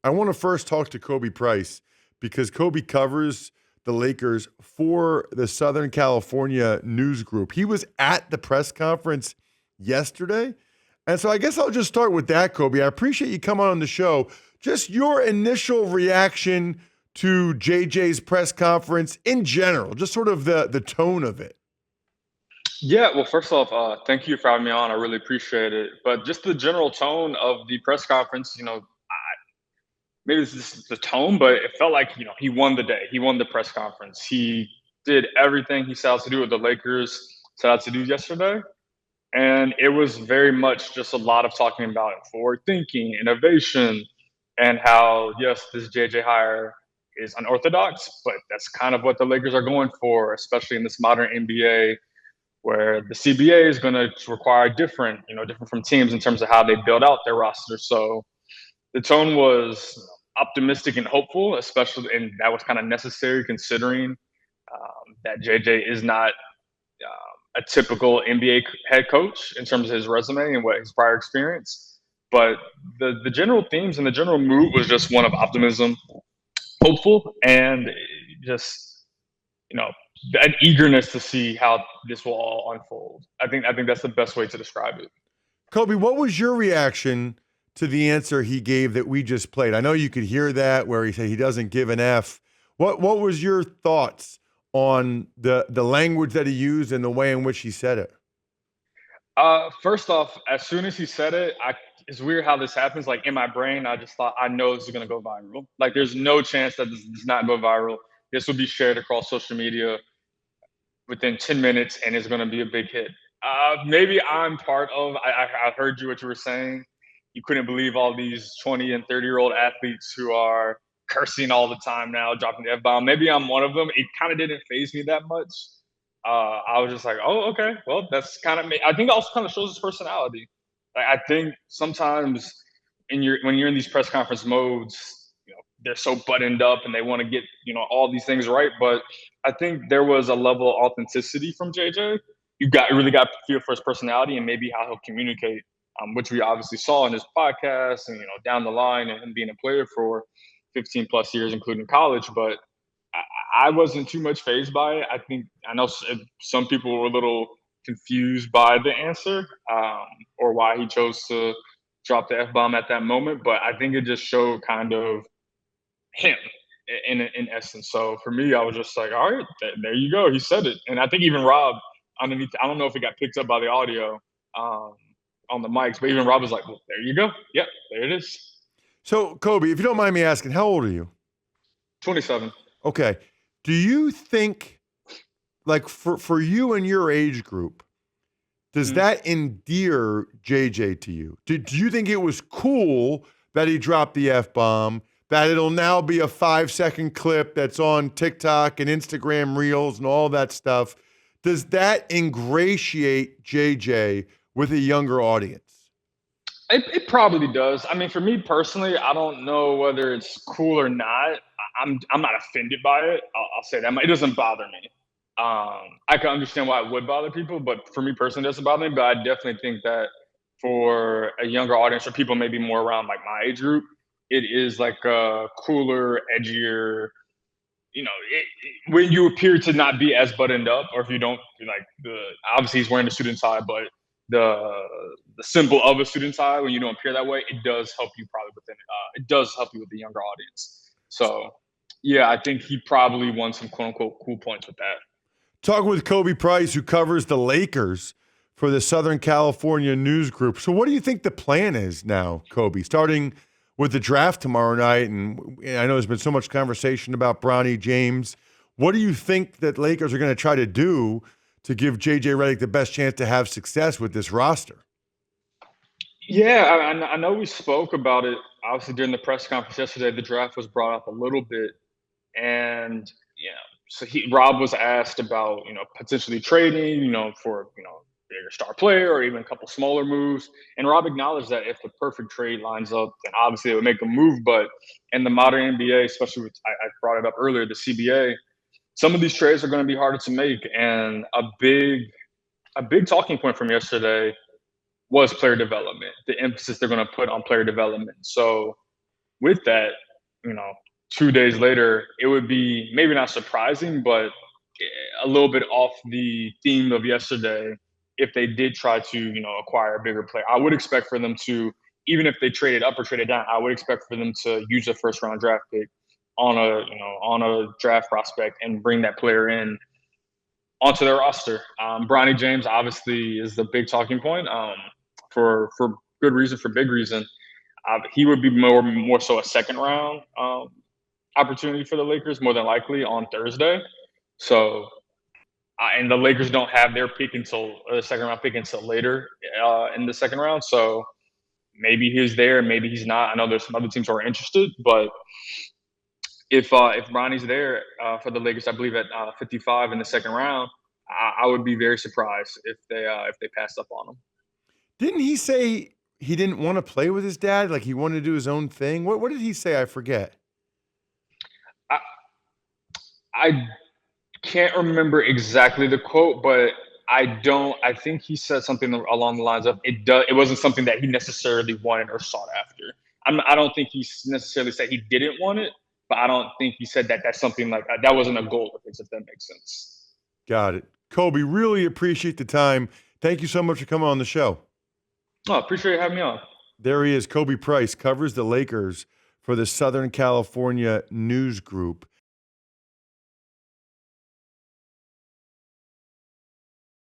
I want to first talk to Khobi Price because Khobi covers the Lakers for the Southern California News Group. He was at the press conference yesterday. And so I guess I'll just start with that, Khobi. I appreciate you coming on the show. Just your initial reaction to JJ's press conference in general, just sort of the tone of it. Yeah, well, first off, thank you for having me on. I really appreciate it. But just the general tone of the press conference, maybe this is the tone, but it felt like, he won the day. He won the press conference. He did everything he set out to do with the Lakers set out to do yesterday. And it was very much just a lot of talking about forward thinking, innovation, and how, yes, this JJ hire is unorthodox, but that's kind of what the Lakers are going for, especially in this modern NBA where the CBA is going to require different from teams in terms of how they build out their roster. So the tone was optimistic and hopeful, especially, and that was kind of necessary considering that JJ is not a typical NBA head coach in terms of his resume and what his prior experience. But the general themes and the general mood was just one of optimism, hopeful, and just an eagerness to see how this will all unfold. I think that's the best way to describe it. Khobi, what was your reaction to the answer he gave that we just played? I know you could hear that where he said he doesn't give an F. What was your thoughts on the language that he used and the way in which he said it? First off, as soon as he said it, it's weird how this happens. Like in my brain, I just thought I know this is gonna go viral. Like there's no chance that this does not go viral. This will be shared across social media within 10 minutes, and it's gonna be a big hit. Maybe I'm part of. I heard what you were saying. You couldn't believe all these 20 and 30-year-old athletes who are cursing all the time now, dropping the F bomb. Maybe I'm one of them. It kind of didn't phase me that much. I was just like, oh, okay. Well, that's kind of me. I think it also kind of shows his personality. Like, I think sometimes when you're in these press conference modes, they're so buttoned up and they want to get all these things right. But I think there was a level of authenticity from JJ. You really got to feel for his personality and maybe how he'll communicate, which we obviously saw in his podcast and down the line and him being a player for 15 plus years, including college. But I wasn't too much phased by it. I know some people were a little confused by the answer or why he chose to drop the F bomb at that moment. But I think it just showed kind of him in essence. So for me, I was just like, all right, there you go. He said it. And I think even Rob underneath, I don't know if it got picked up by the audio on the mics, but even Rob was like, well, there you go. Yep, there it is. So, Khobi, if you don't mind me asking, how old are you? 27. Okay. Do you think, like, for you and your age group, does that endear JJ to you? Do you think it was cool that he dropped the F-bomb, that it'll now be a 5-second clip that's on TikTok and Instagram Reels and all that stuff? Does that ingratiate JJ with a younger audience? It probably does. I mean, for me personally, I don't know whether it's cool or not. I'm not offended by it. I'll say that. It doesn't bother me. I can understand why it would bother people, but for me personally, it doesn't bother me. But I definitely think that for a younger audience or people maybe more around like my age group, it is like a cooler, edgier. When you appear to not be as buttoned up, or if you don't like obviously he's wearing a suit and tie, but the symbol of a student tie when you don't appear that way, it does help you probably it does help you with the younger audience. So yeah, I think he probably won some quote unquote cool points with that. Talking with Khobi Price, who covers the Lakers for the Southern California News Group. So what do you think the plan is now, Khobi, starting with the draft tomorrow night? And I know there's been so much conversation about Bronny James. What do you think that Lakers are going to try to do to give JJ Redick the best chance to have success with this roster? Yeah, I know we spoke about it obviously during the press conference yesterday. The draft was brought up a little bit, and so Rob was asked about potentially trading for bigger star player or even a couple smaller moves, and Rob acknowledged that if the perfect trade lines up, then obviously it would make a move. But in the modern NBA, especially with I brought it up earlier, the CBA, some of these trades are going to be harder to make, and a big talking point from yesterday was player development, the emphasis they're going to put on player development. So with that, 2 days later, it would be maybe not surprising, but a little bit off the theme of yesterday if they did try to, acquire a bigger player. I would expect for them to, even if they traded up or traded down, I would expect for them to use a first round draft pick on a draft prospect and bring that player in onto their roster. Bronny James obviously is the big talking point for good reason, for big reason. He would be more so a second round opportunity for the Lakers, more than likely on Thursday. So, and the Lakers don't have their pick until the second round pick until later in the second round. So maybe he's there, maybe he's not. I know there's some other teams who are interested, but if Bronny's there for the Lakers, I believe at 55 in the second round, I would be very surprised if they passed up on him. Didn't he say he didn't want to play with his dad? Like he wanted to do his own thing? What did he say? I forget. I can't remember exactly the quote, but I think he said something along the lines of it wasn't something that he necessarily wanted or sought after. I don't think he necessarily said he didn't want it, but I don't think he said that that's something like that wasn't a goal of his, if that makes sense. Got it. Khobi, really appreciate the time. Thank you so much for coming on the show. Oh, appreciate you having me on. There he is. Khobi Price covers the Lakers for the Southern California News Group.